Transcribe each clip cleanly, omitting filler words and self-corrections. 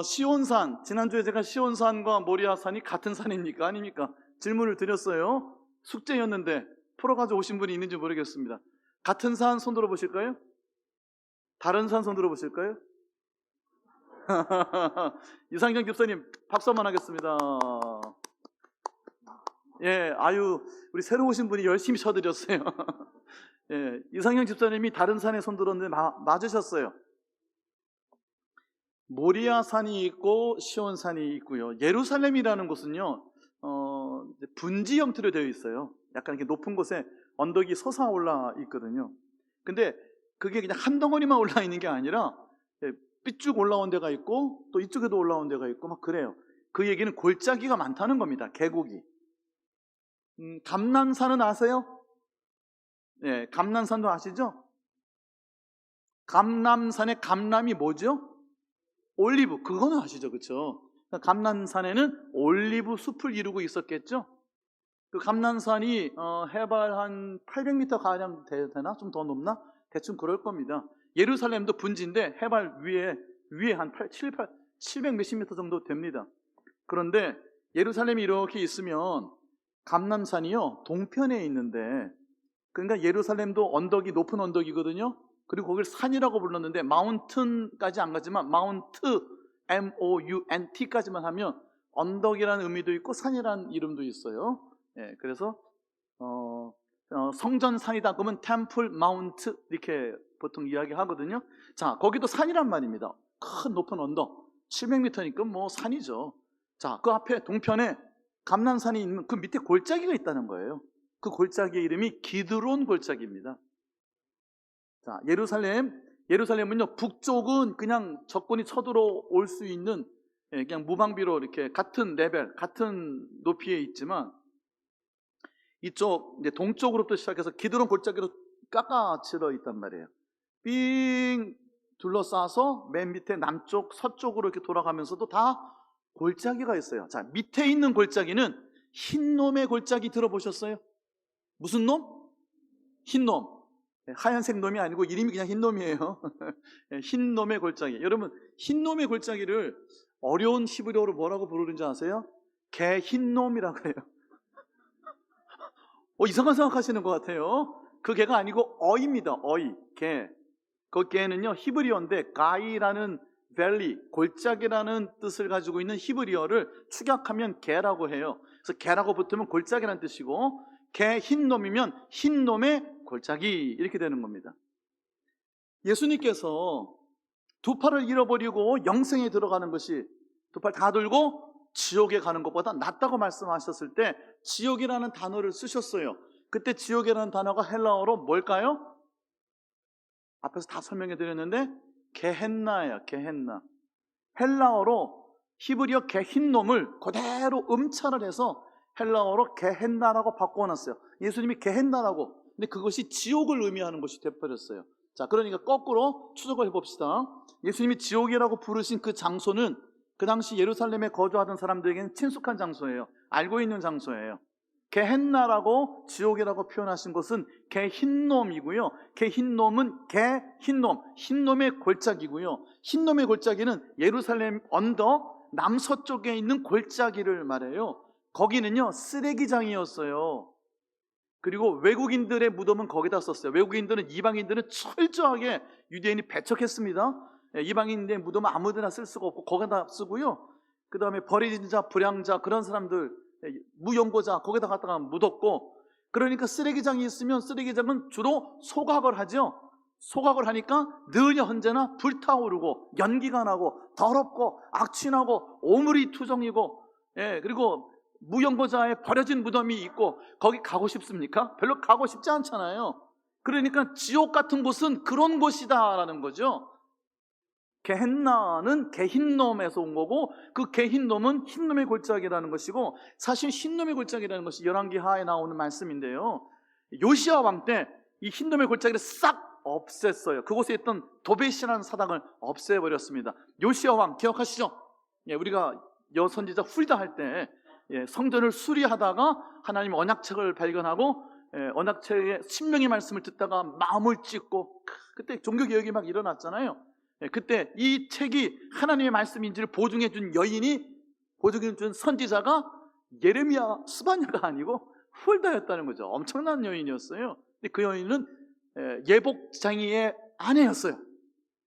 시온산, 지난주에 제가 시온산과 모리아산이 같은 산입니까? 아닙니까? 질문을 드렸어요. 숙제였는데 풀어가지고 오신 분이 있는지 모르겠습니다. 같은 산 손 들어보실까요? 다른 산 손 들어보실까요? 이상경 집사님 박수 한번 하겠습니다. 예, 아유, 우리 새로 오신 분이 열심히 쳐드렸어요. 예, 이상경 집사님이 다른 산에 손 들었는데 맞으셨어요. 모리아산이 있고 시온산이 있고요. 예루살렘이라는 곳은요, 분지 형태로 되어 있어요. 약간 이렇게 높은 곳에 언덕이 솟아올라 있거든요. 근데 그게 그냥 한 덩어리만 올라 있는 게 아니라 삐쭉 올라온 데가 있고 또 이쪽에도 올라온 데가 있고 막 그래요. 그 얘기는 골짜기가 많다는 겁니다. 계곡이. 감람산은 아세요? 네, 감람산도 아시죠? 감람산의 감람이 뭐죠? 올리브. 그거는 아시죠? 그렇죠? 감람산에는 올리브 숲을 이루고 있었겠죠? 그 감람산이 해발 한 800m 가량 되나? 좀 더 높나? 대충 그럴 겁니다. 예루살렘도 분지인데 해발 위에 한 700 몇십 미터 정도 됩니다. 그런데 예루살렘이 이렇게 있으면 감람산이요 동편에 있는데, 그러니까 예루살렘도 언덕이 높은 언덕이거든요. 그리고 거기를 산이라고 불렀는데 마운튼까지 안 가지만 마운트 MOUNT까지만 하면 언덕이라는 의미도 있고 산이라는 이름도 있어요. 예, 그래서 성전산이다 그러면 템플 마운트 이렇게 보통 이야기하거든요. 자, 거기도 산이란 말입니다. 큰 높은 언덕 700m니까 뭐 산이죠. 자, 그 앞에 동편에 감람산이 있는 그 밑에 골짜기가 있다는 거예요. 그 골짜기의 이름이 기드론 골짜기입니다. 자, 예루살렘은요, 북쪽은 그냥 적군이 쳐들어올 수 있는 그냥 무방비로 이렇게 같은 레벨, 같은 높이에 있지만 이쪽 이제 동쪽으로부터 시작해서 기드론 골짜기로 깎아질러 있단 말이에요. 삥 둘러싸서 맨 밑에 남쪽, 서쪽으로 이렇게 돌아가면서도 다 골짜기가 있어요. 자, 밑에 있는 골짜기는 흰놈의 골짜기 들어보셨어요? 무슨 놈? 흰놈. 하얀색 놈이 아니고 이름이 그냥 흰놈이에요. 흰놈의 골짜기. 여러분, 흰놈의 골짜기를 어려운 히브리어로 뭐라고 부르는지 아세요? 개 흰놈이라고 해요. 이상한 생각하시는 것 같아요. 그 개가 아니고 어입니다. 어이, 개. 그 개는요, 히브리어인데 가이라는 밸리, 골짜기라는 뜻을 가지고 있는 히브리어를 축약하면 개라고 해요. 그래서 개라고 붙으면 골짜기라는 뜻이고, 개 흰놈이면 흰놈의 골짜기 이렇게 되는 겁니다. 예수님께서 두 팔을 잃어버리고 영생에 들어가는 것이 두 팔 다 들고 지옥에 가는 것보다 낫다고 말씀하셨을 때 지옥이라는 단어를 쓰셨어요. 그때 지옥이라는 단어가 헬라어로 뭘까요? 앞에서 다 설명해 드렸는데 게헨나예요. 게헨나. 헬라어로 히브리어 게흰놈을 그대로 음차를 해서 헬라어로 게헨나라고 바꿔놨어요. 예수님이 게헨나라고. 근데 그것이 지옥을 의미하는 것이 되어버렸어요. 자, 그러니까 거꾸로 추적을 해봅시다. 예수님이 지옥이라고 부르신 그 장소는 그 당시 예루살렘에 거주하던 사람들에게는 친숙한 장소예요. 알고 있는 장소예요. 게헨나라고 지옥이라고 표현하신 것은 게흰놈이고요. 게흰놈은 게흰놈, 흰놈의 골짜기고요. 흰놈의 골짜기는 예루살렘 언덕 남서쪽에 있는 골짜기를 말해요. 거기는요, 쓰레기장이었어요. 그리고 외국인들의 무덤은 거기다 썼어요. 외국인들은, 이방인들은 철저하게 유대인이 배척했습니다. 이방인의 무덤은 아무데나 쓸 수가 없고 거기다 쓰고요. 그 다음에 버려진 자, 불량자, 그런 사람들, 무연고자 거기다 갖다가 묻었고, 그러니까 쓰레기장이 있으면 쓰레기장은 주로 소각을 하죠. 소각을 하니까 늘 언제나 불타오르고 연기가 나고 더럽고 악취나고 오물이 투성이고, 그리고 무연고자에 버려진 무덤이 있고 거기 가고 싶습니까? 별로 가고 싶지 않잖아요. 그러니까 지옥 같은 곳은 그런 곳이다라는 거죠. 게헨나는 게흰놈에서 온 거고, 그 게흰놈은 흰놈의 골짜기라는 것이고, 사실 흰놈의 골짜기라는 것이 열왕기하에 나오는 말씀인데요, 요시야 왕 때 이 흰놈의 골짜기를 싹 없앴어요. 그곳에 있던 도벳이라는 사당을 없애버렸습니다. 요시야 왕 기억하시죠? 우리가 여선지자 훌다 할 때 성전을 수리하다가 하나님 언약책을 발견하고 언약책의 신명의 말씀을 듣다가 마음을 찢고, 그때 종교개혁이 막 일어났잖아요. 그때 이 책이 하나님의 말씀인지를 보증해 준 여인이, 보증해 준 선지자가 예레미야 스바냐가 아니고 훌다였다는 거죠. 엄청난 여인이었어요. 근데 그 여인은 예복장이의 아내였어요.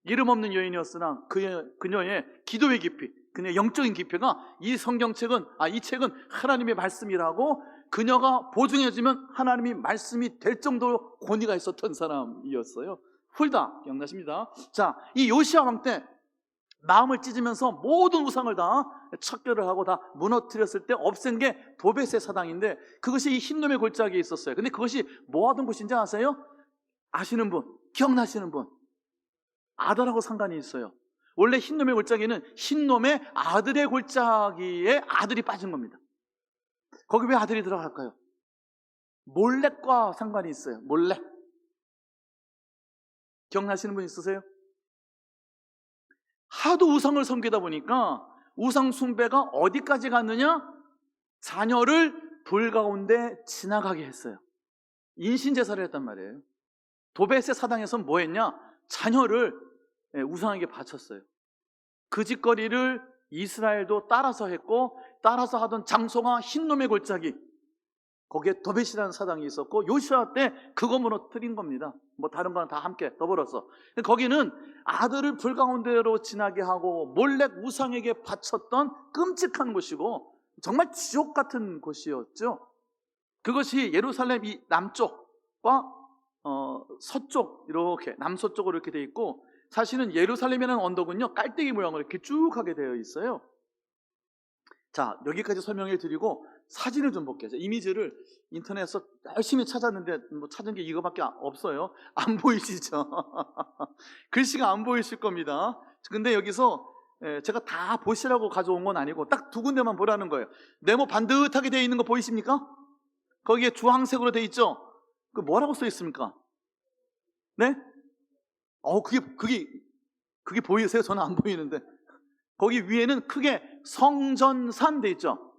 이름 없는 여인이었으나 그녀의 기도의 깊이, 그녀의 영적인 깊이가 이 성경책은, 이 책은 하나님의 말씀이라고 그녀가 보증해주면 하나님이 말씀이 될 정도로 권위가 있었던 사람이었어요. 훌다, 기억나십니다? 자, 이 요시야 왕 때 마음을 찢으면서 모든 우상을 다 척결을 하고 다 무너뜨렸을 때 없앤 게 도벳의 사당인데, 그것이 이 흰놈의 골짜기에 있었어요. 근데 그것이 뭐 하던 곳인지 아세요? 아시는 분, 기억나시는 분? 아들하고 상관이 있어요. 원래 흰놈의 골짜기는 흰놈의 아들의 골짜기에 아들이 빠진 겁니다. 거기 왜 아들이 들어갈까요? 몰렉과 상관이 있어요. 몰렉. 기억나시는 분 있으세요? 하도 우상을 섬기다 보니까 우상 숭배가 어디까지 갔느냐? 자녀를 불 가운데 지나가게 했어요. 인신제사를 했단 말이에요. 도벳의 사당에서는 뭐 했냐? 자녀를 우상에게 바쳤어요. 그 짓거리를 이스라엘도 따라서 했고, 따라서 하던 장소가 흰놈의 골짜기, 거기에 도벳이라는 사당이 있었고, 요시야 때 그거 무너뜨린 겁니다. 뭐 다른 거는 다 함께 더불어서. 거기는 아들을 불 가운데로 지나게 하고 몰렉 우상에게 바쳤던 끔찍한 곳이고 정말 지옥 같은 곳이었죠. 그것이 예루살렘 이 남쪽과 서쪽, 이렇게 남서쪽으로 이렇게 돼 있고, 사실은 예루살렘이라는 언덕은요 깔때기 모양으로 이렇게 쭉 하게 되어 있어요. 자, 여기까지 설명해 드리고 사진을 좀 볼게요. 이미지를 인터넷에서 열심히 찾았는데 뭐 찾은 게 이거밖에 없어요. 안 보이시죠? 글씨가 안 보이실 겁니다. 근데 여기서 제가 다 보시라고 가져온 건 아니고 딱 두 군데만 보라는 거예요. 네모 반듯하게 되어 있는 거 보이십니까? 거기에 주황색으로 되어 있죠? 그 뭐라고 써 있습니까? 네? 그게 보이세요? 저는 안 보이는데. 거기 위에는 크게 성전산 돼 있죠.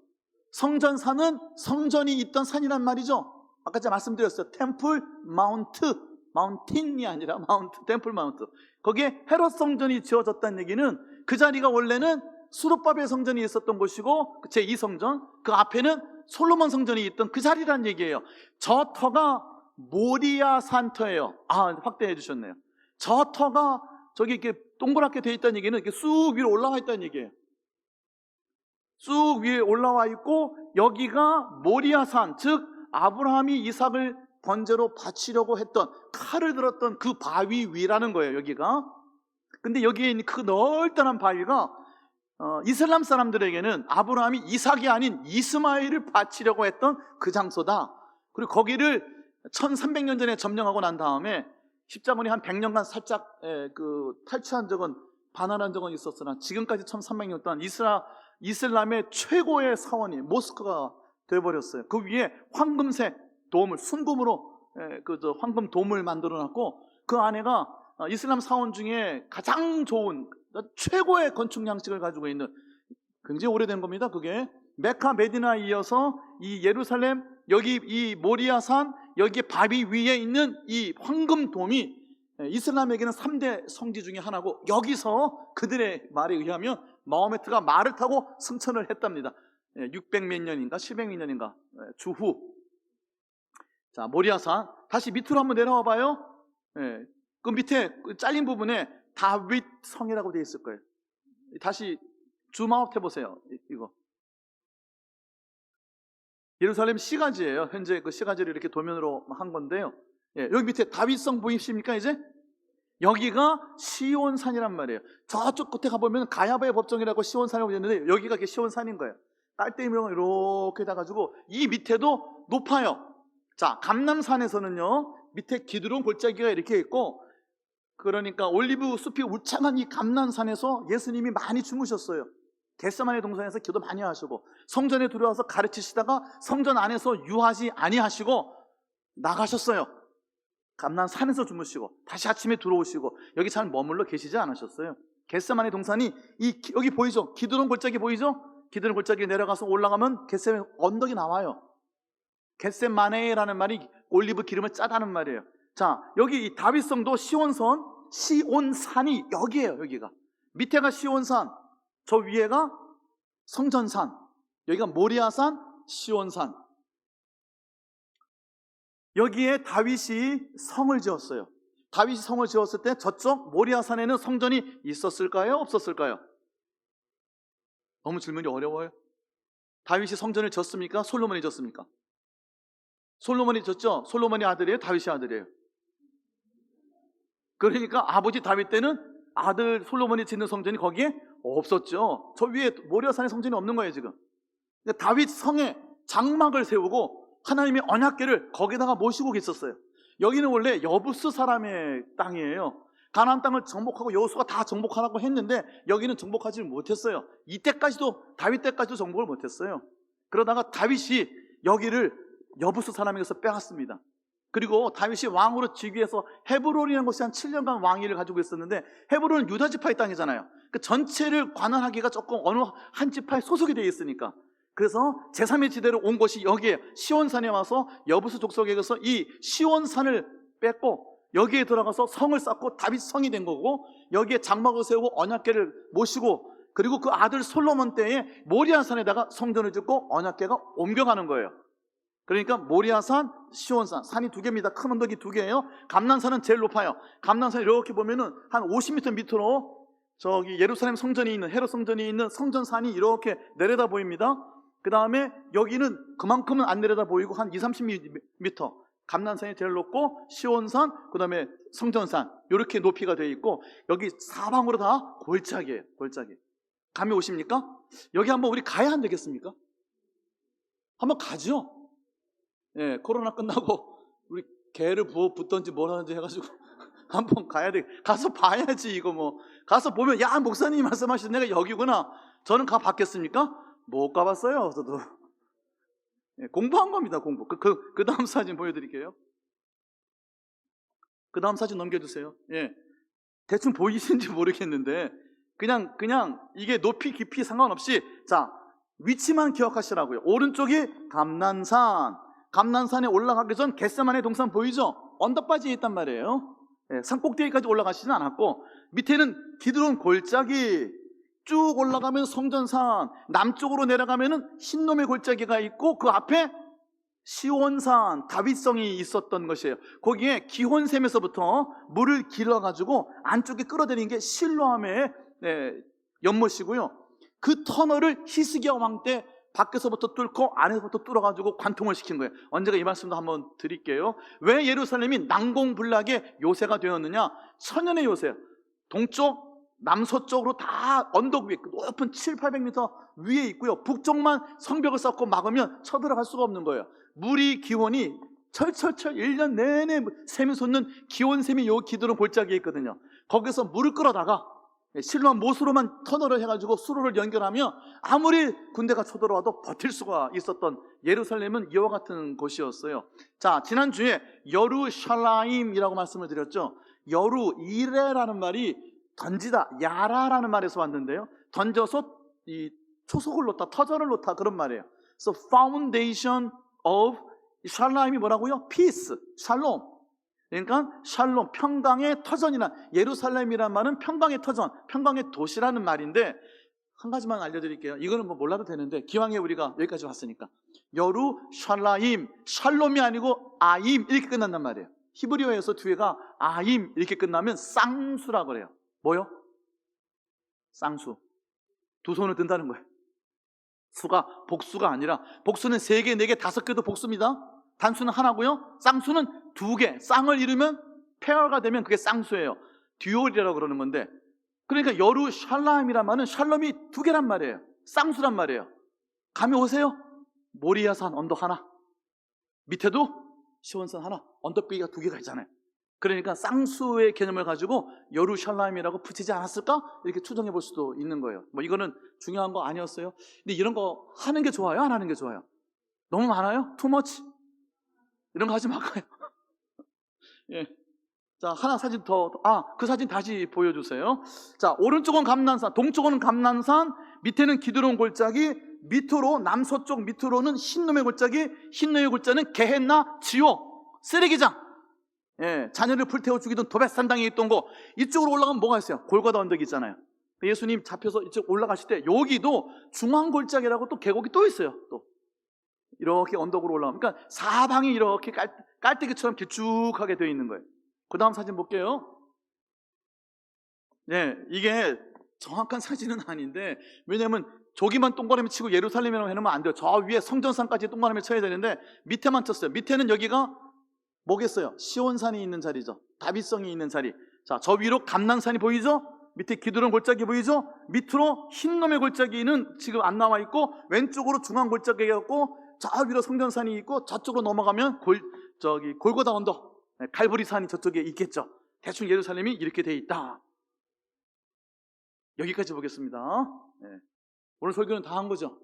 성전산은 성전이 있던 산이란 말이죠. 아까 제가 말씀드렸어요. 템플 마운트, 마운틴이 아니라 마운트, 템플 마운트. 거기에 헤롯 성전이 지어졌다는 얘기는 그 자리가 원래는 수르바벨 성전이 있었던 곳이고 제2성전, 그 앞에는 솔로몬 성전이 있던 그 자리란 얘기예요. 저 터가 모리아 산터예요. 확대해 주셨네요. 저 터가 저기 이렇게 동그랗게 되어 있다는 얘기는 이렇게 쑥 위로 올라와 있다는 얘기예요. 쑥 위에 올라와 있고, 여기가 모리아산, 즉 아브라함이 이삭을 번제로 바치려고 했던, 칼을 들었던 그 바위 위라는 거예요, 여기가. 근데 여기에 있는 그 넓다란 바위가 이슬람 사람들에게는 아브라함이 이삭이 아닌 이스마엘을 바치려고 했던 그 장소다. 그리고 거기를 1300년 전에 점령하고 난 다음에 십자군이 한 100년간 살짝 탈취한 적은, 반환한 적은 있었으나 지금까지 1300년 동안 이슬람의 최고의 사원이 모스크가 되어버렸어요. 그 위에 황금색 돔을, 순금으로 황금 돔을 만들어놨고, 그 안에가 이슬람 사원 중에 가장 좋은 최고의 건축 양식을 가지고 있는, 굉장히 오래된 겁니다. 그게 메카 메디나에 이어서 이 예루살렘, 여기 이 모리아산, 여기에 바위 위에 있는 이 황금돔이 이슬람에게는 3대 성지 중에 하나고, 여기서 그들의 말에 의하면 마호메트가 말을 타고 승천을 했답니다. 600몇 년인가 700몇 년인가 주후. 자, 모리아산 다시 밑으로 한번 내려와 봐요. 그 밑에 잘린 부분에 다윗 성이라고 되어 있을 거예요. 다시 줌아웃 해보세요. 이거 예루살렘 시가지예요. 현재 그 시가지를 이렇게 도면으로 한 건데요. 여기 밑에 다윗성 보이십니까? 이제 여기가 시온산이란 말이에요. 저쪽 끝에 가보면 가야바의 법정이라고 시온산이라고 있는데, 여기가 시온산인 거예요. 깔때기 모양을 이렇게 해가지고 이 밑에도 높아요. 자, 감람산에서는요 밑에 기드론 골짜기가 이렇게 있고, 그러니까 올리브 숲이 울창한 이 감람산에서 예수님이 많이 주무셨어요. 겟세마네 동산에서 기도 많이 하시고, 성전에 들어와서 가르치시다가 성전 안에서 유하지 아니하시고 나가셨어요. 감람산에서 주무시고 다시 아침에 들어오시고, 여기 잘 머물러 계시지 않으셨어요. 겟세마네 동산이 여기 보이죠? 기드론 골짜기 보이죠? 기드론 골짜기 내려가서 올라가면 겟세마네 언덕이 나와요. 겟세마네라는 말이 올리브 기름을 짜다는 말이에요. 자, 여기 이 다윗성도 시온선, 시온산이 여기에요. 여기가 밑에가 시온산, 저 위에가 성전산, 여기가 모리아산, 시온산. 여기에 다윗이 성을 지었어요. 다윗이 성을 지었을 때 저쪽 모리아산에는 성전이 있었을까요? 없었을까요? 너무 질문이 어려워요. 다윗이 성전을 지었습니까? 솔로몬이 지었습니까? 솔로몬이 지었죠? 솔로몬이 아들이에요? 다윗이 아들이에요? 그러니까 아버지 다윗 때는 아들 솔로몬이 짓는 성전이 거기에 없었죠. 저 위에 모리아산에 성전이 없는 거예요 지금. 다윗 성에 장막을 세우고 하나님의 언약궤를 거기다가 모시고 계셨어요. 여기는 원래 여부스 사람의 땅이에요. 가나안 땅을 정복하고 여호수아가 다 정복하라고 했는데 여기는 정복하지 못했어요. 이때까지도, 다윗 때까지도 정복을 못했어요. 그러다가 다윗이 여기를 여부스 사람에게서 빼앗습니다. 그리고 다윗이 왕으로 즉위해서 헤브론이라는 곳에 한 7년간 왕위를 가지고 있었는데, 헤브론은 유다 지파의 땅이잖아요. 그 전체를 관할하기가 조금 어느 한 지파에 소속이 되어 있으니까, 그래서 제3의 지대로 온 곳이 여기에 시온산에 와서 여부스 족속에게서 이 시온산을 뺏고 여기에 들어가서 성을 쌓고 다윗 성이 된 거고, 여기에 장막을 세우고 언약궤를 모시고, 그리고 그 아들 솔로몬 때에 모리아산에다가 성전을 짓고 언약궤가 옮겨가는 거예요. 그러니까 모리아산, 시온산, 산이 두 개입니다. 큰 언덕이 두 개예요. 감난산은 제일 높아요. 감난산 이렇게 보면은 한 50m 밑으로 저기 예루살렘 성전이 있는, 헤롯 성전이 있는 성전산이 이렇게 내려다 보입니다. 그 다음에 여기는 그만큼은 안 내려다 보이고 한 20-30m, 감난산이 제일 높고 시온산, 그 다음에 성전산, 이렇게 높이가 되어 있고, 여기 사방으로 다 골짜기예요. 골짜기. 감이 오십니까? 여기 한번 우리 가야 안 되겠습니까? 한번 가죠. 예, 코로나 끝나고 우리 개를 붙던지 뭘 하는지 해가지고 한번 가야 돼. 가서 봐야지. 이거 뭐 가서 보면, 야, 목사님이 말씀하신 데가 여기구나. 저는 가 봤겠습니까? 못 가봤어요. 저도. 예, 공부한 겁니다. 공부. 그 다음 사진 보여드릴게요. 그 다음 사진 넘겨주세요. 예, 대충 보이시는지 모르겠는데 그냥 이게 높이 깊이 상관없이, 자, 위치만 기억하시라고요. 오른쪽이 감난산. 감난산에 올라가기 전 겟세마네 동산 보이죠? 언덕바지에 있단 말이에요. 예, 산 꼭대기까지 올라가시진 않았고, 밑에는 기드론 골짜기, 쭉 올라가면 성전산, 남쪽으로 내려가면은 흰놈의 골짜기가 있고, 그 앞에 시온산, 다윗성이 있었던 것이에요. 거기에 기혼샘에서부터 물을 길어가지고 안쪽에 끌어들이는 게 실로암의 연못이고요. 그 터널을 히스기야 왕 때 밖에서부터 뚫고 안에서부터 뚫어가지고 관통을 시킨 거예요. 언제가 이 말씀도 한번 드릴게요. 왜 예루살렘이 난공불락의 요새가 되었느냐? 천년의 요새예요. 동쪽, 남서쪽으로 다 언덕 위에 높은 700-800m 위에 있고요. 북쪽만 성벽을 쌓고 막으면 쳐들어갈 수가 없는 거예요. 물이, 기온이 철철철 1년 내내 샘이 솟는 기온샘이 요 기드론 골짜기에 있거든요. 거기서 물을 끌어다가 실로암 못으로만 터널을 해가지고 수로를 연결하며 아무리 군대가 쳐들어와도 버틸 수가 있었던 예루살렘은 이와 같은 곳이었어요. 자, 지난주에 여루샬라임이라고 말씀을 드렸죠. 여루, 이레라는 말이 던지다, 야라라는 말에서 왔는데요, 던져서 이 초석을 놓다, 터전을 놓다, 그런 말이에요. So foundation of 샬라임이 뭐라고요? Peace, 샬롬. 그러니까 샬롬, 평강의 터전이나, 예루살렘이란 말은 평강의 터전, 평강의 도시라는 말인데, 한 가지만 알려드릴게요. 이거는 뭐 몰라도 되는데 기왕에 우리가 여기까지 왔으니까, 여루 샬라임, 샬롬이 아니고 아임 이렇게 끝난단 말이에요. 히브리어에서 뒤에가 아임 이렇게 끝나면 쌍수라고 그래요. 뭐요? 쌍수. 두 손을 든다는 거예요. 수가 복수가 아니라, 복수는 3개, 4개, 5개도 복수입니다. 단수는 하나고요. 쌍수는 2개. 쌍을 이루면 페어가 되면 그게 쌍수예요. 듀얼이라고 그러는 건데, 그러니까 여루 샬라임이란 말은 샬롬이 2개란 말이에요. 쌍수란 말이에요. 감이 오세요? 모리아산 언덕 하나, 밑에도 시온산 하나, 언덕배기가 2개가 있잖아요. 그러니까 쌍수의 개념을 가지고 여루샬라임이라고 붙이지 않았을까? 이렇게 추정해 볼 수도 있는 거예요. 뭐 이거는 중요한 거 아니었어요. 근데 이런 거 하는 게 좋아요? 안 하는 게 좋아요? 너무 많아요? Too much? 이런 거 하지 말까요? 예. 자, 하나 사진 더, 그 사진 다시 보여주세요. 자, 오른쪽은 감난산, 동쪽은 감난산, 밑에는 기드론 골짜기, 밑으로, 남서쪽 밑으로는 흰놈의 골짜기, 흰놈의 골짜기는 게헨나, 지옥, 쓰레기장. 예, 자녀를 불태워 죽이던 도벳산당에 있던 거, 이쪽으로 올라가면 뭐가 있어요? 골고다 언덕이 있잖아요. 예수님 잡혀서 이쪽 올라가실 때 여기도 중앙골짜기라고 또 계곡이 또 있어요. 또 이렇게 언덕으로 올라가면, 그러니까 사방이 이렇게 깔때기처럼 길쭉하게 되어 있는 거예요. 그 다음 사진 볼게요. 네, 이게 정확한 사진은 아닌데, 왜냐면 저기만 동그라미 치고 예루살렘이라고 해놓으면 안 돼요. 저 위에 성전산까지 동그라미 쳐야 되는데 밑에만 쳤어요. 밑에는 여기가 뭐겠어요? 시온산이 있는 자리죠. 다윗성이 있는 자리. 자, 저 위로 감난산이 보이죠? 밑에 기드론 골짜기 보이죠? 밑으로 흰놈의 골짜기는 지금 안 나와 있고, 왼쪽으로 중앙 골짜기가 있고, 저 위로 성전산이 있고, 저쪽으로 넘어가면 골고다 언덕, 갈보리산이 저쪽에 있겠죠. 대충 예루살렘이 이렇게 돼 있다. 여기까지 보겠습니다. 네. 오늘 설교는 다 한 거죠.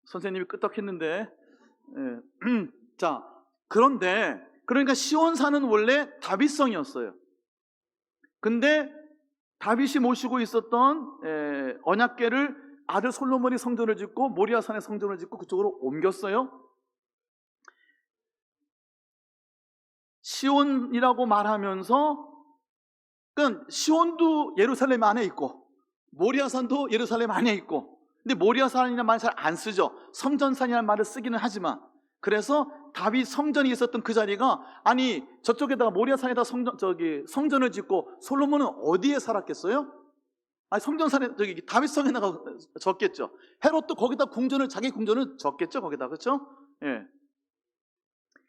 선생님이 끄떡했는데, 네. 자, 그런데 그러니까 시온산은 원래 다윗성이었어요. 근데 다윗이 모시고 있었던 언약궤를 아들 솔로몬이 성전을 짓고 모리아산에 성전을 짓고 그쪽으로 옮겼어요. 시온이라고 말하면서, 그러니까 시온도 예루살렘 안에 있고 모리아산도 예루살렘 안에 있고, 근데 모리아산이라는 말 잘 안 쓰죠. 성전산이라는 말을 쓰기는 하지만, 그래서 다윗 성전이 있었던 그 자리가, 아니 저쪽에다가 모리아산에다 성전을 짓고 솔로몬은 어디에 살았겠어요? 아니 성전산에 다윗성에다가 졌겠죠. 헤롯도 거기다 자기 궁전을 졌겠죠, 거기다. 그렇죠? 예.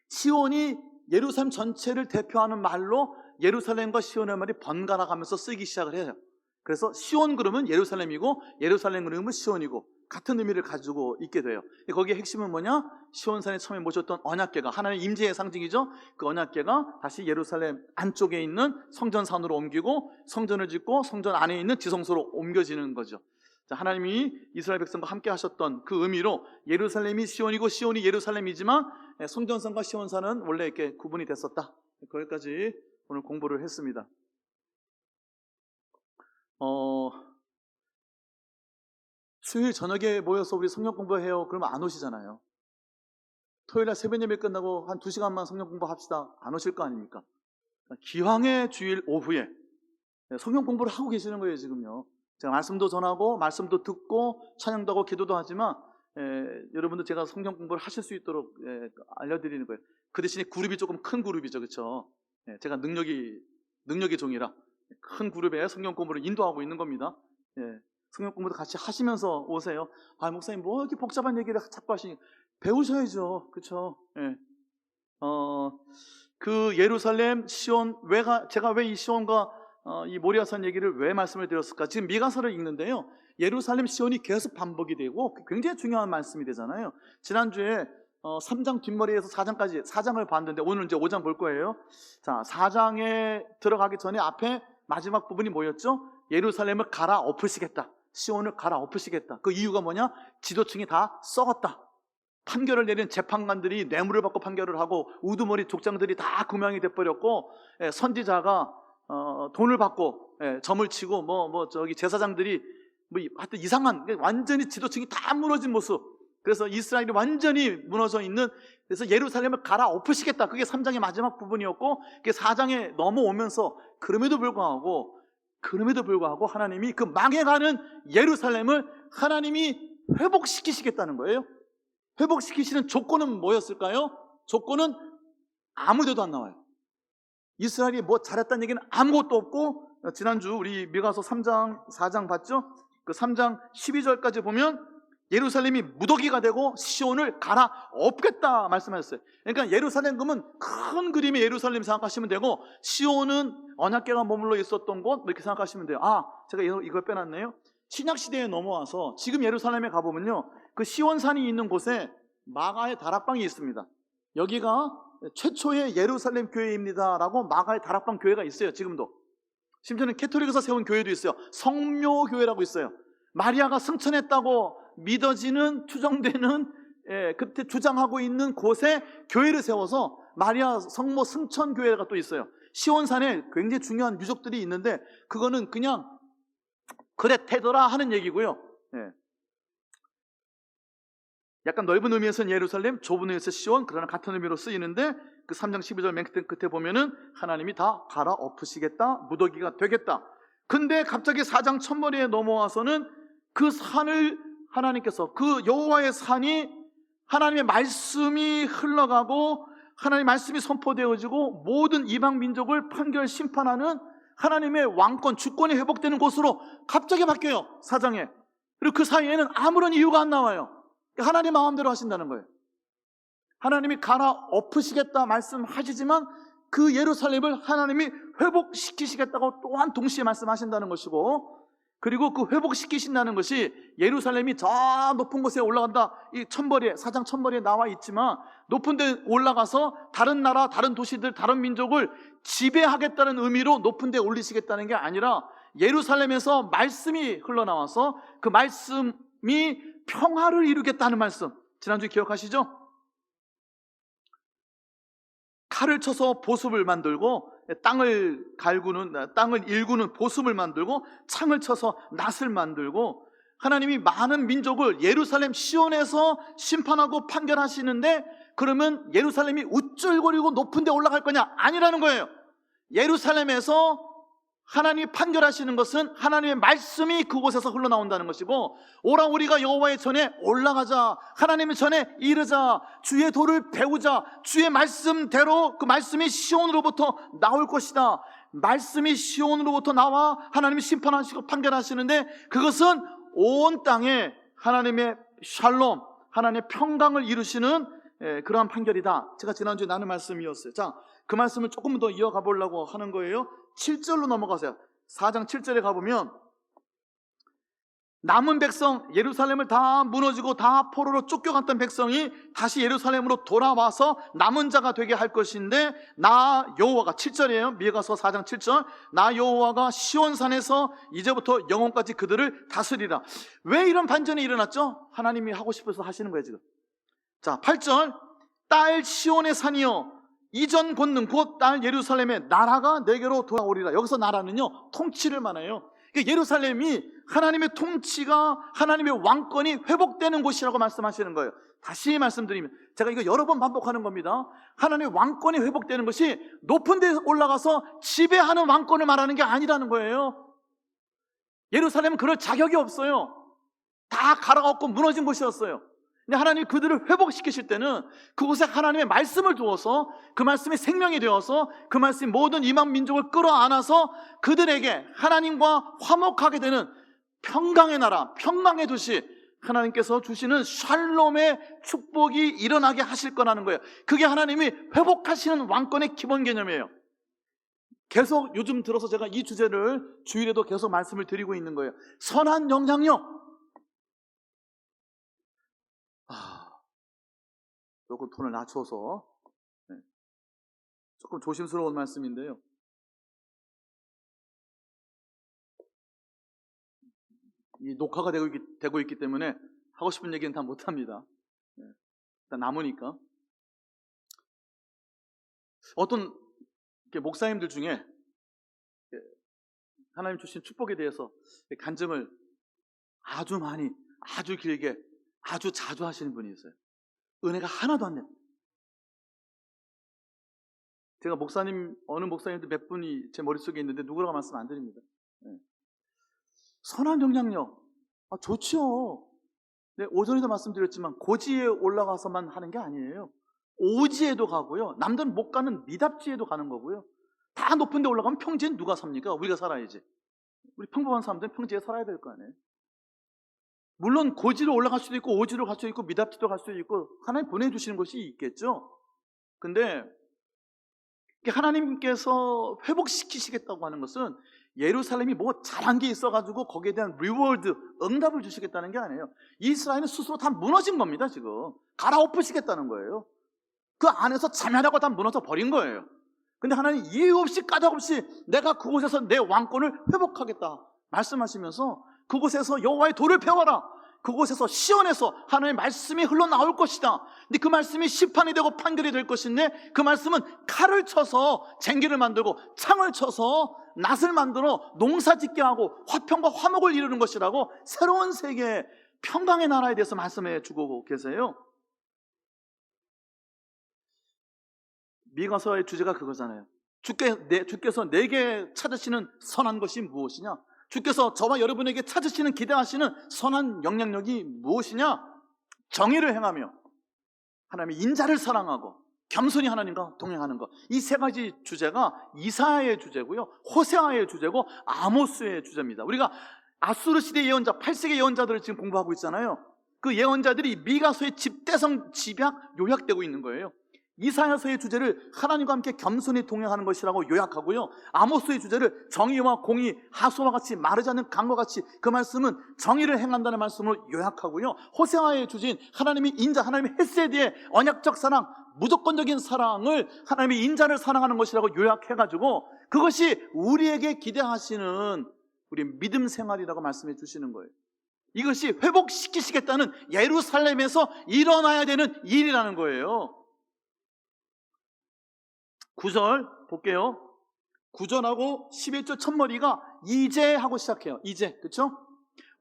시온이 예루살렘 전체를 대표하는 말로 예루살렘과 시온의 말이 번갈아 가면서 쓰기 시작을 해요. 그래서 시온 그러면 예루살렘이고 예루살렘 그러면 시온이고 같은 의미를 가지고 있게 돼요. 거기에 핵심은 뭐냐? 시온산에 처음에 모셨던 언약궤가, 하나님의 임재의 상징이죠. 그 언약궤가 다시 예루살렘 안쪽에 있는 성전산으로 옮기고 성전을 짓고 성전 안에 있는 지성소로 옮겨지는 거죠. 자, 하나님이 이스라엘 백성과 함께 하셨던 그 의미로 예루살렘이 시온이고 시온이 예루살렘이지만 성전산과 시온산은 원래 이렇게 구분이 됐었다. 거기까지 오늘 공부를 했습니다. 수요일 저녁에 모여서 우리 성경 공부해요. 그러면 안 오시잖아요. 토요일날 새벽 예배 끝나고 한 2시간만 성경 공부합시다. 안 오실 거 아닙니까? 기왕의 주일 오후에 성경 공부를 하고 계시는 거예요, 지금요. 제가 말씀도 전하고 말씀도 듣고 찬양도 하고 기도도 하지만 여러분도 제가 성경 공부를 하실 수 있도록 알려드리는 거예요. 그 대신에 그룹이 조금 큰 그룹이죠, 그렇죠? 제가 능력의 종이라 큰 그룹에 성경 공부를 인도하고 있는 겁니다. 성경 공부도 같이 하시면서 오세요. 아, 목사님 뭐 이렇게 복잡한 얘기를 자꾸 하시니, 배우셔야죠, 그렇죠? 그 예루살렘, 시온, 제가 왜 이 시온과 이 모리아산 얘기를 왜 말씀을 드렸을까? 지금 미가서를 읽는데요, 예루살렘, 시온이 계속 반복이 되고 굉장히 중요한 말씀이 되잖아요. 지난주에 3장 뒷머리에서 4장을 봤는데 오늘 이제 5장 볼 거예요. 자, 4장에 들어가기 전에 앞에 마지막 부분이 뭐였죠? 예루살렘을 갈아엎으시겠다, 시온을 갈아엎으시겠다. 그 이유가 뭐냐? 지도층이 다 썩었다. 판결을 내린 재판관들이 뇌물을 받고 판결을 하고 우두머리 족장들이 다 구명이 돼버렸고, 선지자가 돈을 받고 점을 치고 제사장들이 하여튼 이상한, 완전히 지도층이 다 무너진 모습. 그래서 이스라엘이 완전히 무너져 있는, 그래서 예루살렘을 갈아엎으시겠다. 그게 3장의 마지막 부분이었고, 그게 4장에 넘어오면서 그럼에도 불구하고 하나님이 그 망해가는 예루살렘을 하나님이 회복시키시겠다는 거예요. 회복시키시는 조건은 뭐였을까요? 조건은 아무데도 안 나와요. 이스라엘이 뭐 잘했다는 얘기는 아무것도 없고, 지난주 우리 미가서 3장 4장 봤죠? 그 3장 12절까지 보면 예루살렘이 무더기가 되고 시온을 갈아엎겠다 말씀하셨어요. 그러니까 예루살렘 그러면 큰 그림의 예루살렘 생각하시면 되고, 시온은 언약궤가 머물러 있었던 곳 이렇게 생각하시면 돼요. 아, 제가 이걸 빼놨네요. 신약시대에 넘어와서 지금 예루살렘에 가보면요, 그 시온산이 있는 곳에 마가의 다락방이 있습니다. 여기가 최초의 예루살렘 교회입니다 라고 마가의 다락방 교회가 있어요. 지금도. 심지어는 캐톨릭에서 세운 교회도 있어요. 성묘교회라고 있어요. 마리아가 승천했다고 믿어지는, 추정되는, 그때 주장하고 있는 곳에 교회를 세워서 마리아 성모 승천교회가 또 있어요. 시온산에 굉장히 중요한 유적들이 있는데 그거는 그냥 그래 태더라 하는 얘기고요. 약간 넓은 의미에서는 예루살렘, 좁은 의미에서 시온, 그러나 같은 의미로 쓰이는데 그 3장 12절 맨 끝에 보면은 하나님이 다 갈아엎으시겠다, 무더기가 되겠다. 근데 갑자기 4장 첫머리에 넘어와서는 그 산을 하나님께서, 그 여호와의 산이 하나님의 말씀이 흘러가고 하나님의 말씀이 선포되어지고 모든 이방 민족을 판결 심판하는 하나님의 왕권, 주권이 회복되는 곳으로 갑자기 바뀌어요, 4장에. 그리고 그 사이에는 아무런 이유가 안 나와요. 하나님 마음대로 하신다는 거예요. 하나님이 갈아엎으시겠다 말씀하시지만 그 예루살렘을 하나님이 회복시키시겠다고 또한 동시에 말씀하신다는 것이고, 그리고 그 회복시키신다는 것이 예루살렘이 저 높은 곳에 올라간다, 이 천벌에, 4장 천벌에 나와 있지만 높은 데 올라가서 다른 나라, 다른 도시들, 다른 민족을 지배하겠다는 의미로 높은 데 올리시겠다는 게 아니라 예루살렘에서 말씀이 흘러나와서 그 말씀이 평화를 이루겠다는 말씀, 지난주 기억하시죠? 칼을 쳐서 보습을 만들고 땅을 일구는 보습을 만들고 창을 쳐서 낫을 만들고, 하나님이 많은 민족을 예루살렘 시온에서 심판하고 판결하시는데, 그러면 예루살렘이 우쭐거리고 높은 데 올라갈 거냐? 아니라는 거예요. 예루살렘에서 하나님이 판결하시는 것은 하나님의 말씀이 그곳에서 흘러나온다는 것이고, 오라 우리가 여호와의 전에 올라가자, 하나님의 전에 이르자, 주의 도를 배우자, 주의 말씀대로 그 말씀이 시온으로부터 나올 것이다. 말씀이 시온으로부터 나와 하나님이 심판하시고 판결하시는데, 그것은 온 땅에 하나님의 샬롬, 하나님의 평강을 이루시는 그러한 판결이다. 제가 지난주에 나눈 말씀이었어요. 자, 그 말씀을 조금 더 이어가 보려고 하는 거예요. 7절로 넘어가세요. 4장 7절에 가보면 남은 백성, 예루살렘을 다 무너지고 다 포로로 쫓겨갔던 백성이 다시 예루살렘으로 돌아와서 남은 자가 되게 할 것인데, 나 여호와가, 7절이에요 미가서 4장 7절, 나 여호와가 시온산에서 이제부터 영원까지 그들을 다스리라. 왜 이런 반전이 일어났죠? 하나님이 하고 싶어서 하시는 거예요 지금. 자, 8절, 딸 시온의 산이여, 이전 권능 곧 딸 예루살렘의 나라가 내게로 돌아오리라. 여기서 나라는요, 통치를 말해요. 예루살렘이 하나님의 통치가, 하나님의 왕권이 회복되는 곳이라고 말씀하시는 거예요. 다시 말씀드리면, 제가 이거 여러 번 반복하는 겁니다. 하나님의 왕권이 회복되는 것이 높은 데 올라가서 지배하는 왕권을 말하는 게 아니라는 거예요. 예루살렘은 그럴 자격이 없어요. 다 갈아엎고 무너진 곳이었어요. 근데 하나님이 그들을 회복시키실 때는 그곳에 하나님의 말씀을 두어서, 그 말씀이 생명이 되어서 그 말씀이 모든 이방 민족을 끌어안아서 그들에게 하나님과 화목하게 되는 평강의 나라, 평강의 도시, 하나님께서 주시는 샬롬의 축복이 일어나게 하실 거라는 거예요. 그게 하나님이 회복하시는 왕권의 기본 개념이에요. 계속 요즘 들어서 제가 이 주제를 주일에도 계속 말씀을 드리고 있는 거예요. 선한 영향력. 조금 톤을 낮춰서, 조금 조심스러운 말씀인데요, 이 녹화가 되고 있기 때문에 하고 싶은 얘기는 다 못합니다. 일단 남으니까. 어떤 목사님들 중에 하나님 주신 축복에 대해서 간증을 아주 많이, 아주 길게, 아주 자주 하시는 분이 있어요. 은혜가 하나도 안 돼. 제가 어느 목사님들 몇 분이 제 머릿속에 있는데 누구라고 말씀 안 드립니다. 선한 영향력, 좋죠. 네, 오전에도 말씀드렸지만 고지에 올라가서만 하는 게 아니에요. 오지에도 가고요, 남들은 못 가는 미답지에도 가는 거고요. 다 높은 데 올라가면 평지엔 누가 삽니까? 우리가 살아야지. 우리 평범한 사람들은 평지에 살아야 될 거 아니에요. 물론 고지로 올라갈 수도 있고 오지로 갈 수도 있고 미답지도 갈 수도 있고 하나님 보내주시는 것이 있겠죠. 근데 하나님께서 회복시키시겠다고 하는 것은 예루살렘이 뭐 잘한 게 있어가지고 거기에 대한 리워드, 응답을 주시겠다는 게 아니에요. 이스라엘은 스스로 다 무너진 겁니다. 지금 갈아엎으시겠다는 거예요. 그 안에서 자멸하고 다 무너져 버린 거예요. 근데 하나님 이유 없이 까닭 없이 내가 그곳에서 내 왕권을 회복하겠다 말씀하시면서, 그곳에서 여호와의 도를 배워라, 그곳에서 시온에서 하나님의 말씀이 흘러나올 것이다. 근데 그 말씀이 심판이 되고 판결이 될 것인데, 그 말씀은 칼을 쳐서 쟁기를 만들고 창을 쳐서 낫을 만들어 농사 짓게 하고 화평과 화목을 이루는 것이라고, 새로운 세계, 평강의 나라에 대해서 말씀해 주고 계세요. 미가서의 주제가 그거잖아요. 주께서 내게 찾으시는 선한 것이 무엇이냐? 주께서 저와 여러분에게 찾으시는, 기대하시는 선한 영향력이 무엇이냐? 정의를 행하며 하나님의 인자를 사랑하고 겸손히 하나님과 동행하는 것. 이 세 가지 주제가 이사야의 주제고요, 호세아의 주제고 아모스의 주제입니다. 우리가 아수르 시대 예언자, 8세기 예언자들을 지금 공부하고 있잖아요. 그 예언자들이 미가서의 집대성 집약 요약되고 있는 거예요. 이사야서의 주제를 하나님과 함께 겸손히 동행하는 것이라고 요약하고요, 아모스의 주제를 정의와 공의, 하수와 같이 마르지 않는 강과 같이, 그 말씀은 정의를 행한다는 말씀으로 요약하고요, 호세아의 주제인 하나님이 인자, 하나님의 헤세드의 언약적 사랑, 무조건적인 사랑을, 하나님의 인자를 사랑하는 것이라고 요약해가지고 그것이 우리에게 기대하시는 우리 믿음 생활이라고 말씀해 주시는 거예요. 이것이 회복시키시겠다는 예루살렘에서 일어나야 되는 일이라는 거예요. 9절 볼게요. 9절하고 11절 첫머리가 이제 하고 시작해요. 이제, 그렇죠?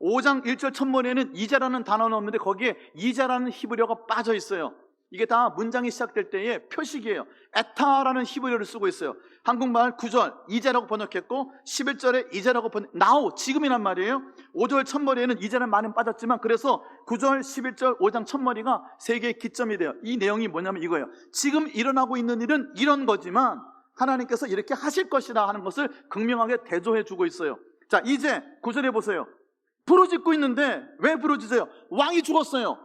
5장 1절 첫머리에는 이제라는 단어는 없는데 거기에 이제라는 히브리어가 빠져 있어요. 이게 다 문장이 시작될 때의 표식이에요. 에타라는 히브리어를 쓰고 있어요. 한국말 9절 이제라고 번역했고 11절에 이제라고 now, 지금이란 말이에요. 5절 첫머리에는 이제는 많은 빠졌지만, 그래서 9절, 11절, 5장 첫머리가 세 개의 기점이 돼요. 이 내용이 뭐냐면 이거예요. 지금 일어나고 있는 일은 이런 거지만 하나님께서 이렇게 하실 것이다 하는 것을 극명하게 대조해 주고 있어요. 자, 이제 9절에 보세요. 부르짖고 있는데 왜 부르짖어요? 왕이 죽었어요.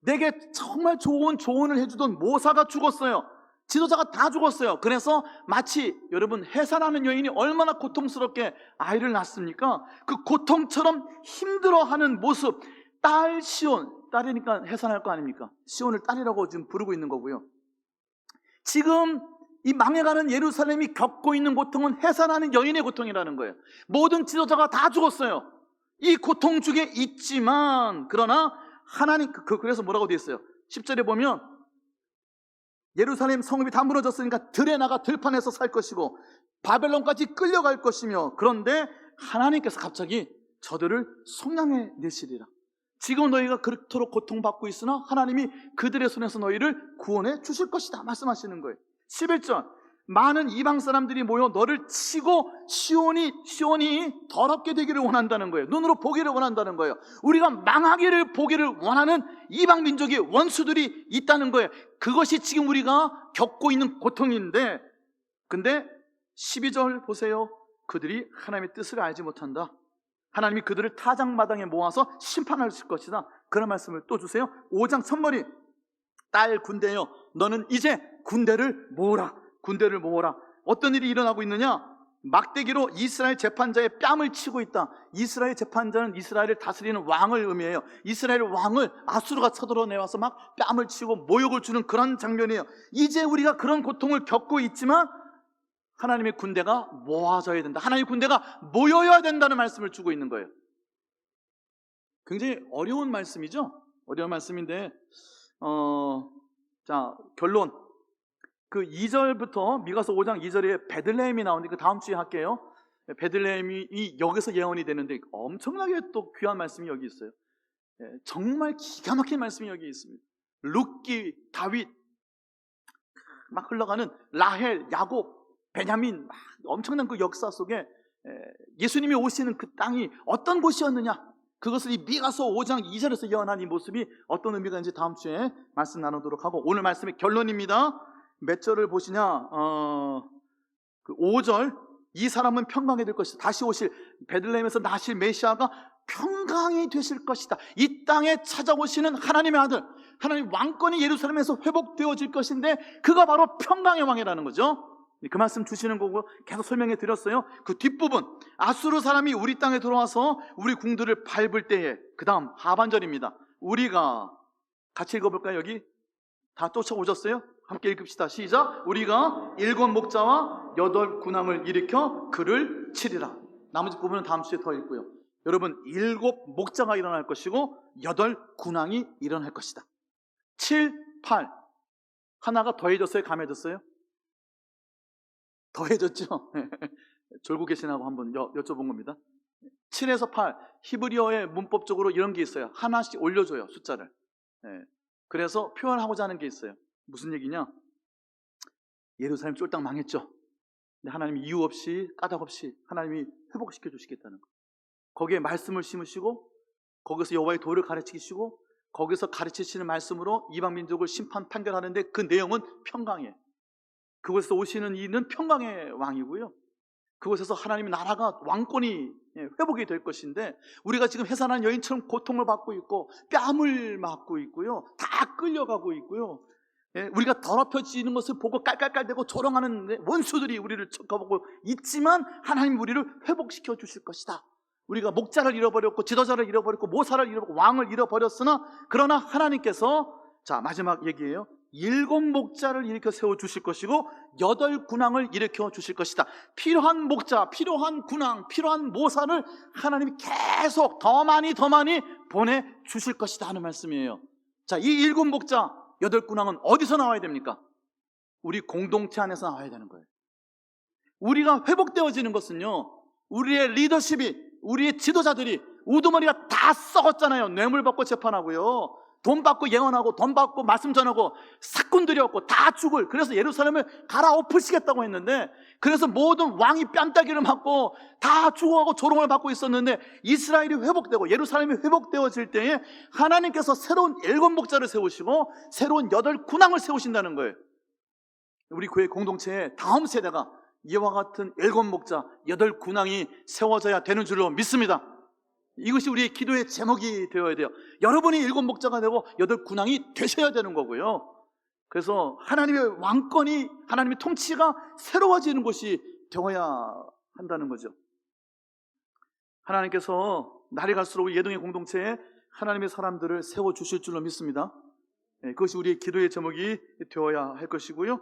내게 정말 좋은 조언을 해주던 모사가 죽었어요. 지도자가 다 죽었어요. 그래서 마치 여러분, 해산하는 여인이 얼마나 고통스럽게 아이를 낳습니까? 그 고통처럼 힘들어하는 모습, 딸 시온, 딸이니까 해산할 거 아닙니까? 시온을 딸이라고 지금 부르고 있는 거고요. 지금 이 망해가는 예루살렘이 겪고 있는 고통은 해산하는 여인의 고통이라는 거예요. 모든 지도자가 다 죽었어요. 이 고통 중에 있지만, 그러나 하나님, 그래서 뭐라고 되어 있어요? 10절에 보면 예루살렘 성읍이 다 무너졌으니까 들에 나가 들판에서 살 것이고 바벨론까지 끌려갈 것이며, 그런데 하나님께서 갑자기 저들을 속량해 내시리라. 지금 너희가 그렇도록 고통받고 있으나 하나님이 그들의 손에서 너희를 구원해 주실 것이다 말씀하시는 거예요. 11절, 많은 이방 사람들이 모여 너를 치고 시온이 더럽게 되기를 원한다는 거예요. 눈으로 보기를 원한다는 거예요. 우리가 망하기를 보기를 원하는 이방 민족의 원수들이 있다는 거예요. 그것이 지금 우리가 겪고 있는 고통인데, 근데 12절 보세요. 그들이 하나님의 뜻을 알지 못한다. 하나님이 그들을 타작마당에 모아서 심판하실 것이다. 그런 말씀을 또 주세요. 5장 첫머리, 딸 군대여, 너는 이제 군대를 모으라. 군대를 모으라. 어떤 일이 일어나고 있느냐? 막대기로 이스라엘 재판자의 뺨을 치고 있다. 이스라엘 재판자는 이스라엘을 다스리는 왕을 의미해요. 이스라엘 왕을 아수르가 쳐들어내와서 막 뺨을 치고 모욕을 주는 그런 장면이에요. 이제 우리가 그런 고통을 겪고 있지만 하나님의 군대가 모아져야 된다. 하나님의 군대가 모여야 된다는 말씀을 주고 있는 거예요. 굉장히 어려운 말씀이죠? 어려운 말씀인데, 자, 결론. 그 2절부터 미가서 5장 2절에 베들레헴이 나오는데 그 다음 주에 할게요. 베들레헴이 여기서 예언이 되는데 엄청나게 또 귀한 말씀이 여기 있어요. 정말 기가 막힌 말씀이 여기 있습니다. 룻기, 다윗, 막 흘러가는 라헬, 야곱, 베냐민, 엄청난 그 역사 속에 예수님이 오시는 그 땅이 어떤 곳이었느냐, 그것을 이 미가서 5장 2절에서 예언한 이 모습이 어떤 의미가 있는지 다음 주에 말씀 나누도록 하고, 오늘 말씀의 결론입니다. 몇 절을 보시냐? 그 5절, 이 사람은 평강이 될 것이다. 다시 오실, 베들레헴에서 나실 메시아가 평강이 되실 것이다. 이 땅에 찾아오시는 하나님의 아들, 하나님 왕권이 예루살렘에서 회복되어질 것인데 그가 바로 평강의 왕이라는 거죠. 그 말씀 주시는 거고 계속 설명해 드렸어요. 그 뒷부분, 아수르 사람이 우리 땅에 들어와서 우리 궁들을 밟을 때에, 그 다음 하반절입니다. 우리가 같이 읽어볼까요? 여기 다 쫓아오셨어요? 함께 읽읍시다. 시작. 우리가 7 목자와 8 군왕을 일으켜 그를 치리라. 나머지 부분은 다음 주에 더 읽고요. 여러분, 7 목자가 일어날 것이고 8 군왕이 일어날 것이다. 7, 8 하나가 더해졌어요? 감해졌어요? 더해졌죠? 졸고 계시나고 한번 여쭤본 겁니다. 7에서 8, 히브리어의 문법적으로 이런 게 있어요. 하나씩 올려줘요, 숫자를. 그래서 표현하고자 하는 게 있어요. 무슨 얘기냐? 예루살렘 쫄딱 망했죠. 근데 하나님이 이유 없이, 까닭 없이 하나님이 회복시켜 주시겠다는 거. 거기에 말씀을 심으시고, 거기서 여호와의 도를 가르치시고, 거기서 가르치시는 말씀으로 이방 민족을 심판 판결하는데 그 내용은 평강이에요. 그곳에서 오시는 이는 평강의 왕이고요, 그곳에서 하나님의 나라가 왕권이 회복이 될 것인데, 우리가 지금 해산한 여인처럼 고통을 받고 있고 뺨을 맞고 있고요, 다 끌려가고 있고요, 우리가 더럽혀지는 것을 보고 깔깔깔대고 조롱하는 원수들이 우리를 쳐다보고 있지만 하나님 우리를 회복시켜 주실 것이다. 우리가 목자를 잃어버렸고 지도자를 잃어버렸고 모사를 잃어버렸고 왕을 잃어버렸으나, 그러나 하나님께서, 자 마지막 얘기예요, 7 목자를 일으켜 세워주실 것이고 8 군왕을 일으켜 주실 것이다. 필요한 목자, 필요한 군왕, 필요한 모사를 하나님이 계속 더 많이 보내주실 것이다 하는 말씀이에요. 자, 이 7 목자, 8 군왕은 어디서 나와야 됩니까? 우리 공동체 안에서 나와야 되는 거예요. 우리가 회복되어지는 것은요, 우리의 리더십이, 우리의 지도자들이 우두머리가 다 썩었잖아요. 뇌물 받고 재판하고요, 돈 받고 예언하고 돈 받고 말씀 전하고 사꾼들이었고 다 죽을, 그래서 예루살렘을 갈아엎으시겠다고 했는데, 그래서 모든 왕이 뺨따기를 맞고 다 죽어가고 조롱을 받고 있었는데, 이스라엘이 회복되고 예루살렘이 회복되어질 때에 하나님께서 새로운 7 목자를 세우시고 새로운 8 군왕을 세우신다는 거예요. 우리 교회 공동체의 다음 세대가 이와 같은 7 목자, 8 군왕이 세워져야 되는 줄로 믿습니다. 이것이 우리의 기도의 제목이 되어야 돼요. 여러분이 7 목자가 되고 8 군왕이 되셔야 되는 거고요. 그래서 하나님의 왕권이, 하나님의 통치가 새로워지는 것이 되어야 한다는 거죠. 하나님께서 날이 갈수록 예동의 공동체에 하나님의 사람들을 세워주실 줄로 믿습니다. 그것이 우리의 기도의 제목이 되어야 할 것이고요,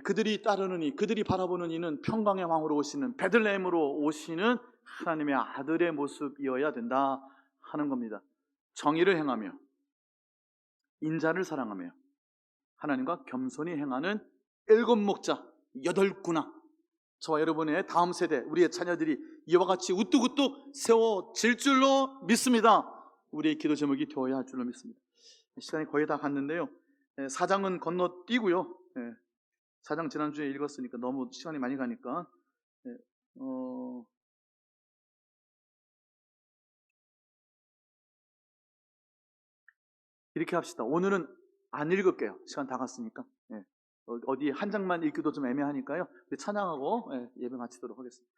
그들이 따르는 이, 그들이 바라보는 이는 평강의 왕으로 오시는, 베들레헴으로 오시는 하나님의 아들의 모습이어야 된다 하는 겁니다. 정의를 행하며 인자를 사랑하며 하나님과 겸손히 행하는 7 목자, 8 군왕, 저와 여러분의 다음 세대, 우리의 자녀들이 이와 같이 우뚝우뚝 세워질 줄로 믿습니다. 우리의 기도 제목이 되어야 할 줄로 믿습니다. 시간이 거의 다 갔는데요, 4장은 건너뛰고요, 4장 지난주에 읽었으니까 너무 시간이 많이 가니까 이렇게 합시다. 오늘은 안 읽을게요. 시간 다 갔으니까. 어디 한 장만 읽기도 좀 애매하니까요, 찬양하고 예배 마치도록 하겠습니다.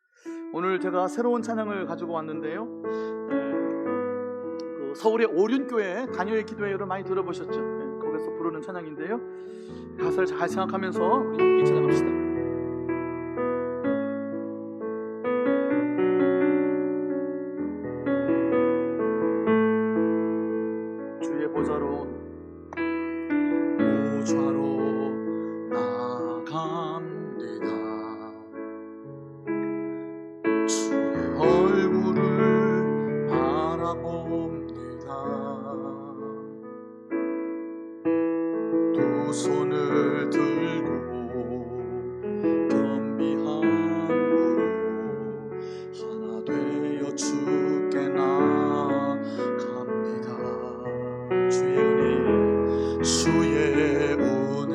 오늘 제가 새로운 찬양을 가지고 왔는데요, 그 서울의 오륜교회 다니엘 기도회를 많이 들어보셨죠? 거기서 부르는 찬양인데요, 가사를 잘 생각하면서 우리 찬양합시다. 손을 들고 겸비함으로 하나 되어 주께 나갑니다. 주의 은혜에 목마릅니다.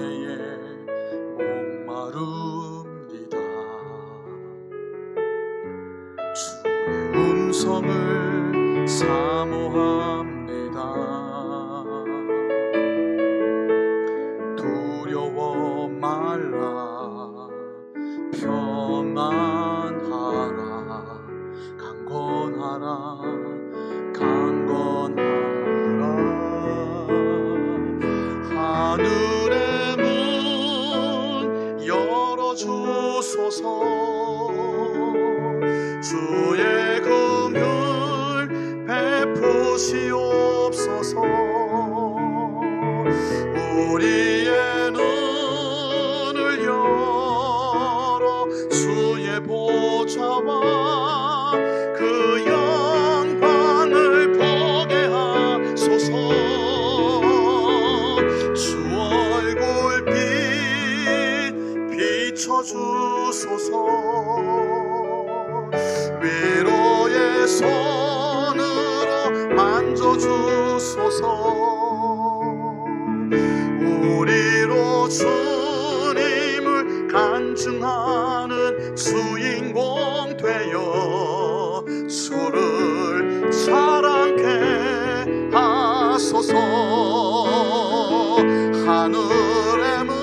주의 음성을 사모합니다. 두려워 말라 평안하라 강건하라 하늘의 문 열어주소서. 주의 긍휼 베푸시옵소서. 우리의 눈을 열어 주의 보좌와 그 영광을 보게 하소서. 주 얼굴빛 비춰주소서. 위로 만져주소서. 우리로 주님을 간증하는 주인공 되어 주를 자랑케 하소서. 하늘의 문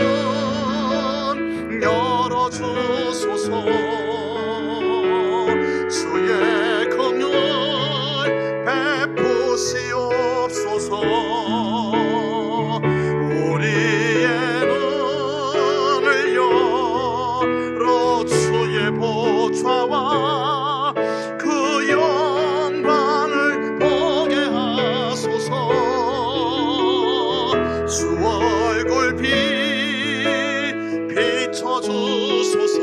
열어주소서. 주의 긍휼 베푸시옵소서. 우리의 눈을 열어 주의 보좌와 그 영광을 보게 하소서. 주 얼굴 비춰주소서.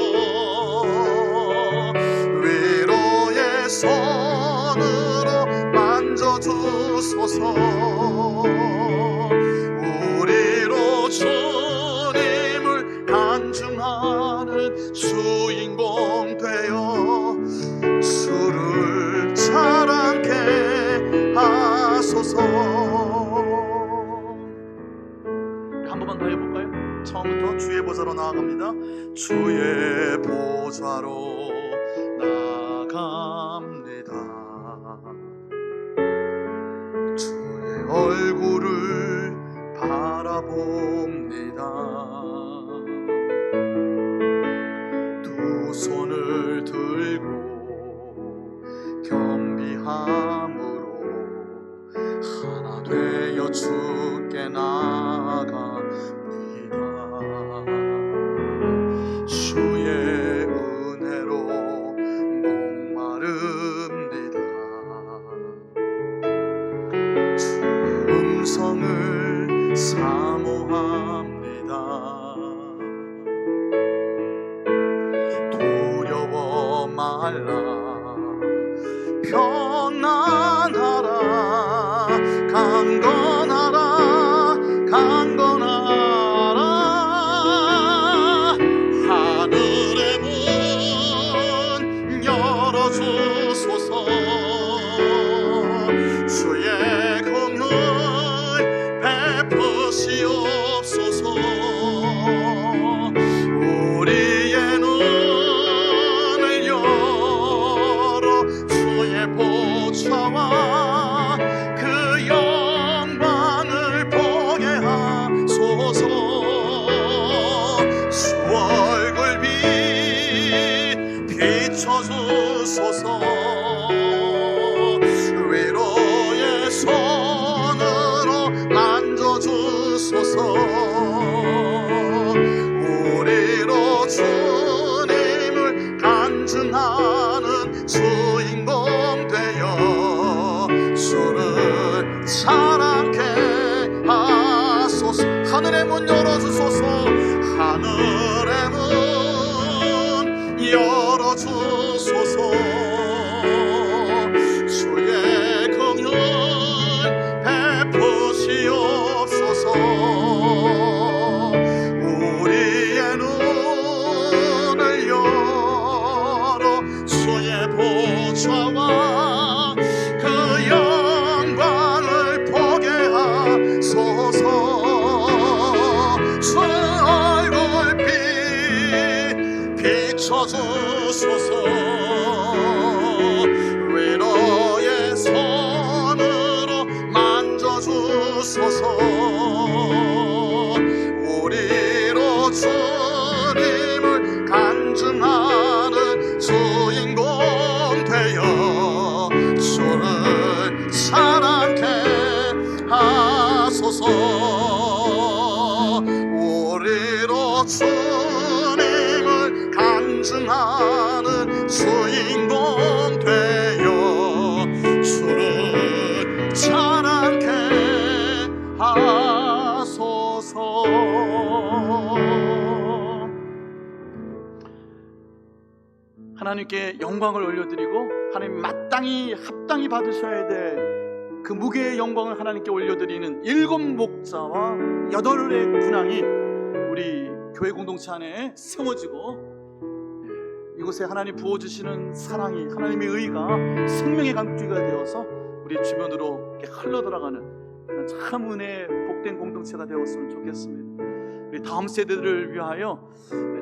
위로의 손으로 만져주소서. 우리로 주님을 간증하는 주인공 되어 주를 자랑케 하소서. 한 번만 더 해볼까요? 처음부터 주의 보좌로 나아갑니다. 주의 보좌로 나아갑니다. 주의 얼굴을 바라봅니다. 두 손을 들고 겸비함으로 하나 되어 주께 나아갑니다. 주의 은혜로 목마릅니다. 주의 음성을 사모합니다. 두려워 말라 평안하라 강건하라 강건하라. 하늘의 문 열어주소서. 주의 긍휼 베푸시옵소서. 우리의 눈을 열어 주의 보좌와 그 영광을 보게 하소서. 주 얼굴 비춰주소서. 위로의 손으로 만져주소서. 우리로 주님을 간증하는 주인공 되어 주를 자랑케 하소서. 하늘의 문 열어주소서. 하늘의 문 열어주소서. 주의 긍휼 베푸시옵소서. 우리의 눈을 열어 주의 보좌와 그 영광을 보게 하소서. 주 얼굴 비춰주소서. 위로의 손으로 만져주소서. 우리로 주님을 간증하는 주인공 되어 주를 사랑케 하소서. 우리로 주님을 간증하는 주인공 되어 주를 자랑케 하소서. 하나님께 영광을 올려드리고 하나님 마땅히 합당히 받으셔야 될 그 무게의 영광을 하나님께 올려드리는 7 목자와 8의 군왕이 우리 교회 공동체 안에 세워지고 이곳에 하나님 부어주시는 사랑이 하나님의 의가 생명의 강줄기가 되어서 우리 주변으로 이렇게 흘러들어가는 그런 참 은혜의 복된 공동체가 되었으면 좋겠습니다. 우리 다음 세대들을 위하여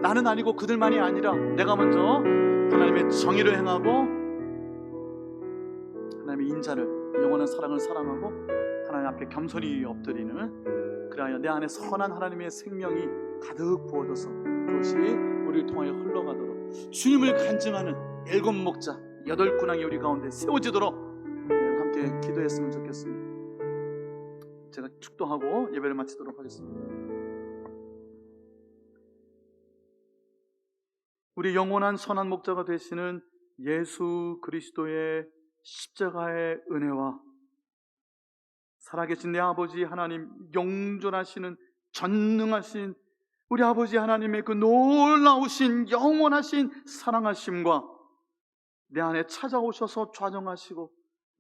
나는 아니고 그들만이 아니라 내가 먼저 하나님의 정의를 행하고 하나님의 인자를, 영원한 사랑을 사랑하고 하나님 앞에 겸손히 엎드리는, 그리하여 내 안에 선한 하나님의 생명이 가득 부어져서 그것이 우리를 통하여 흘러가도록 주님을 간증하는 일곱 목자, 여덟 군왕이 우리 가운데 세워지도록 함께 기도했으면 좋겠습니다. 제가 축도하고 예배를 마치도록 하겠습니다. 우리 영원한 선한 목자가 되시는 예수 그리스도의 십자가의 은혜와 살아계신 내 아버지 하나님, 영존하시는 전능하신 우리 아버지 하나님의 그 놀라우신 영원하신 사랑하심과 내 안에 찾아오셔서 좌정하시고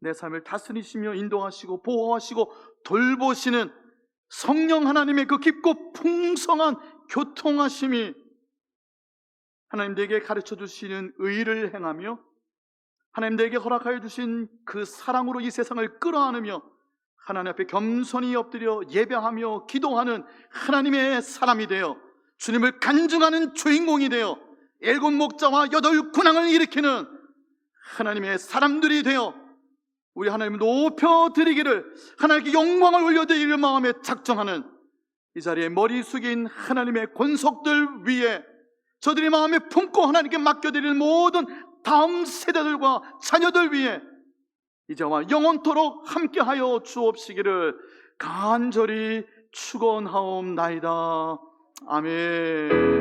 내 삶을 다스리시며 인도하시고 보호하시고 돌보시는 성령 하나님의 그 깊고 풍성한 교통하심이 하나님 내게 가르쳐 주시는 의를 행하며 하나님 내게 허락하여 주신 그 사랑으로 이 세상을 끌어안으며 하나님 앞에 겸손히 엎드려 예배하며 기도하는 하나님의 사람이 되어 주님을 간증하는 주인공이 되어 일곱 목자와 여덟 군왕을 일으키는 하나님의 사람들이 되어 우리 하나님을 높여드리기를, 하나님께 영광을 올려드리기를 마음에 작정하는 이 자리에 머리 숙인 하나님의 권속들 위에 저들이 마음에 품고 하나님께 맡겨드릴 모든 다음 세대들과 자녀들 위에 이제와 영원토록 함께하여 주옵시기를 간절히 축원하옵나이다. 아멘.